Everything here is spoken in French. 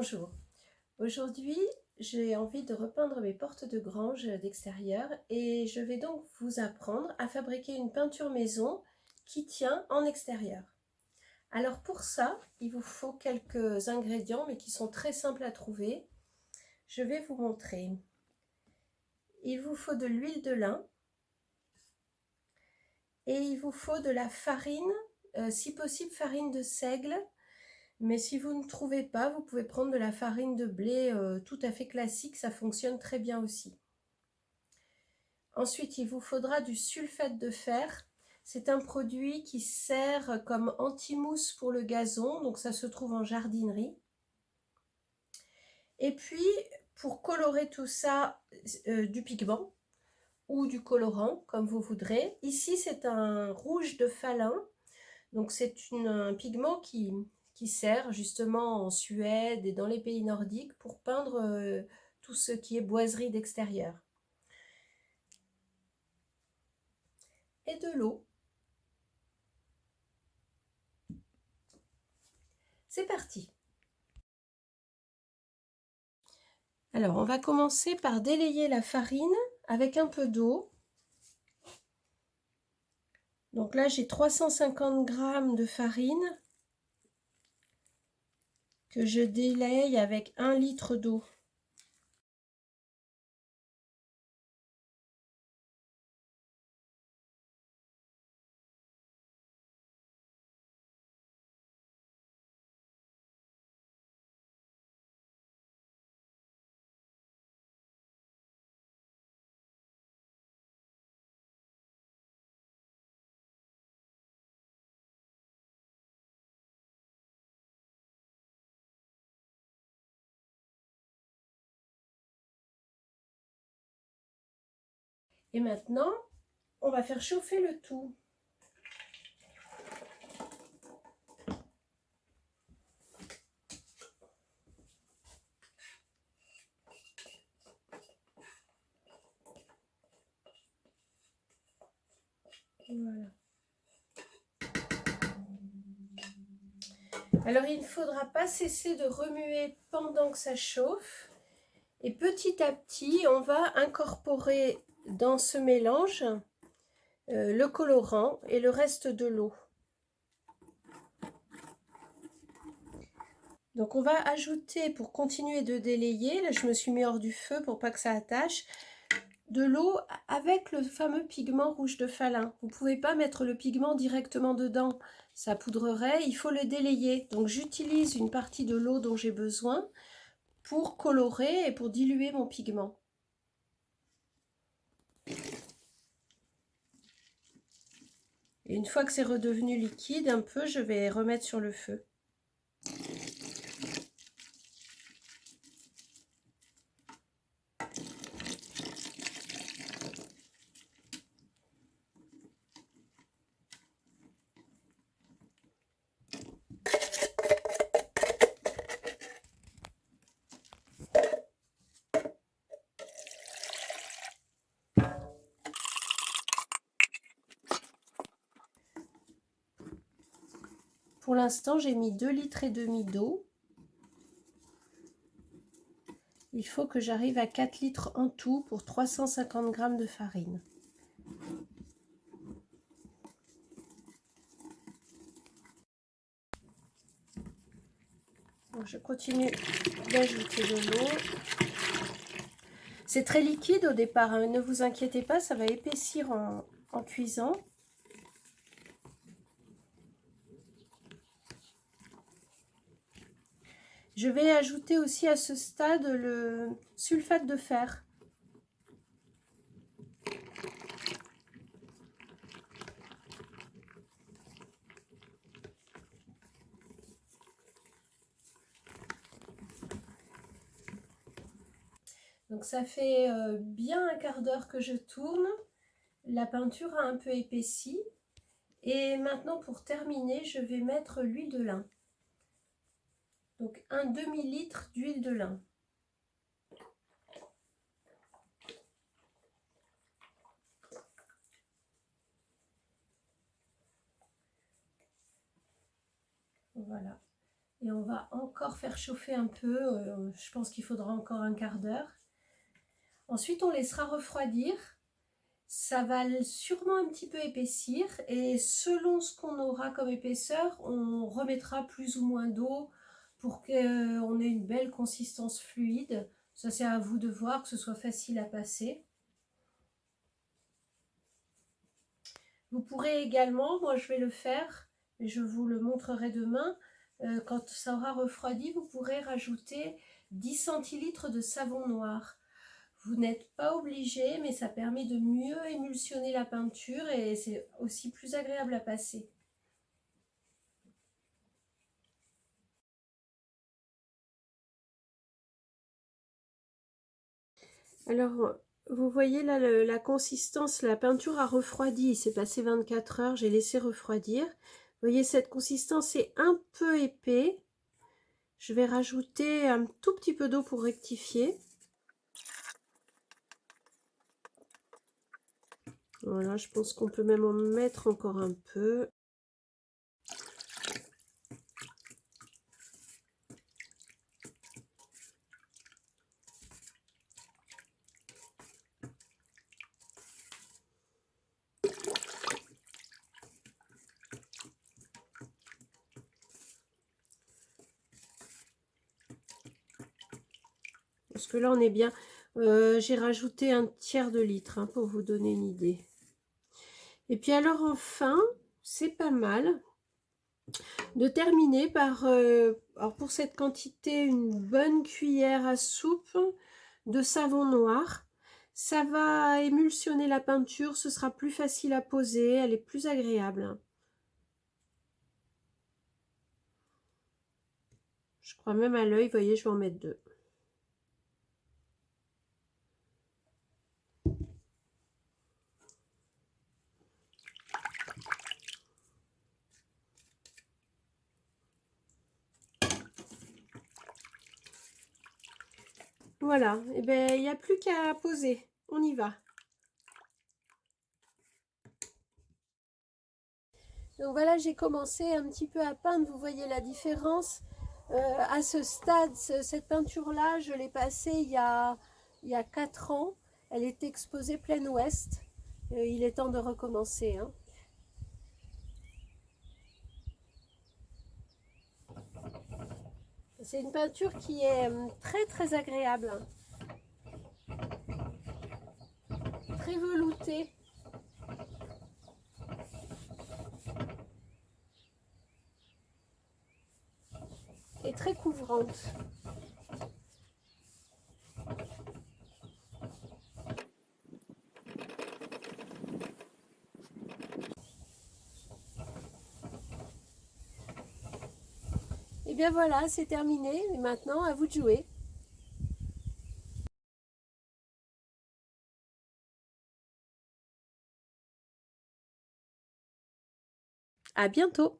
Bonjour, aujourd'hui j'ai envie de repeindre mes portes de grange d'extérieur et je vais donc vous apprendre à fabriquer une peinture maison qui tient en extérieur. Alors pour ça, il vous faut quelques ingrédients mais qui sont très simples à trouver. Je vais vous montrer. Il vous faut de l'huile de lin et il vous faut de la farine, si possible farine de seigle. Mais si vous ne trouvez pas, vous pouvez prendre de la farine de blé tout à fait classique, ça fonctionne très bien aussi. Ensuite, il vous faudra du sulfate de fer. C'est un produit qui sert comme anti-mousse pour le gazon, donc ça se trouve en jardinerie. Et puis, pour colorer tout ça, du pigment ou du colorant, comme vous voudrez. Ici, c'est un rouge de Falin, donc c'est un pigment qui sert justement en Suède et dans les pays nordiques pour peindre tout ce qui est boiserie d'extérieur. Et de l'eau. C'est parti. Alors, on va commencer par délayer la farine avec un peu d'eau. Donc là, j'ai 350 g de farine que je délaye avec 1 litre d'eau. Et maintenant, on va faire chauffer le tout. Voilà. Alors, il ne faudra pas cesser de remuer pendant que ça chauffe. Et petit à petit, on va incorporer dans ce mélange le colorant et le reste de l'eau. Donc on va ajouter, pour continuer de délayer, là je me suis mis hors du feu pour pas que ça attache, de l'eau avec le fameux pigment rouge de Falin. Vous ne pouvez pas mettre le pigment directement dedans, ça poudrerait, il faut le délayer. Donc j'utilise une partie de l'eau dont j'ai besoin pour colorer et pour diluer mon pigment. Et une fois que c'est redevenu liquide un peu, je vais remettre sur le feu. Pour l'instant, j'ai mis 2,5 litres d'eau. Il faut que j'arrive à 4 litres en tout pour 350 g de farine. Donc je continue d'ajouter de l'eau. C'est très liquide au départ, hein. Ne vous inquiétez pas, ça va épaissir en cuisant. Je vais ajouter aussi à ce stade le sulfate de fer. Donc ça fait bien un quart d'heure que je tourne. La peinture a un peu épaissi. Et maintenant, pour terminer, je vais mettre l'huile de lin. Donc un demi-litre d'huile de lin. Voilà. Et on va encore faire chauffer un peu, je pense qu'il faudra encore un quart d'heure. Ensuite, on laissera refroidir. Ça va sûrement un petit peu épaissir et selon ce qu'on aura comme épaisseur, on remettra plus ou moins d'eau pour qu'on ait une belle consistance fluide. Ça, c'est à vous de voir, que ce soit facile à passer. Vous pourrez également, moi je vais le faire, et je vous le montrerai demain, quand ça aura refroidi, vous pourrez rajouter 10 centilitres de savon noir. Vous n'êtes pas obligé, mais ça permet de mieux émulsionner la peinture et c'est aussi plus agréable à passer. Alors, vous voyez là la consistance, la peinture a refroidi, il s'est passé 24 heures, j'ai laissé refroidir. Vous voyez, cette consistance est un peu épais. Je vais rajouter un tout petit peu d'eau pour rectifier. Voilà, je pense qu'on peut même en mettre encore un peu. Parce que là, on est bien. J'ai rajouté un tiers de litre, hein, pour vous donner une idée. Et puis alors enfin, c'est pas mal de terminer par, alors pour cette quantité, une bonne cuillère à soupe de savon noir. Ça va émulsionner la peinture, ce sera plus facile à poser, elle est plus agréable. Je crois même à l'œil, vous voyez, je vais en mettre deux. Voilà, et ben il n'y a plus qu'à poser, on y va. Donc voilà, j'ai commencé un petit peu à peindre, vous voyez la différence. À ce stade, cette peinture-là, je l'ai passée il y a 4 ans. Elle est exposée plein ouest. Il est temps de recommencer, hein. C'est une peinture qui est très très agréable, très veloutée. Et très couvrante. Et bien voilà, c'est terminé. Et maintenant, à vous de jouer. À bientôt!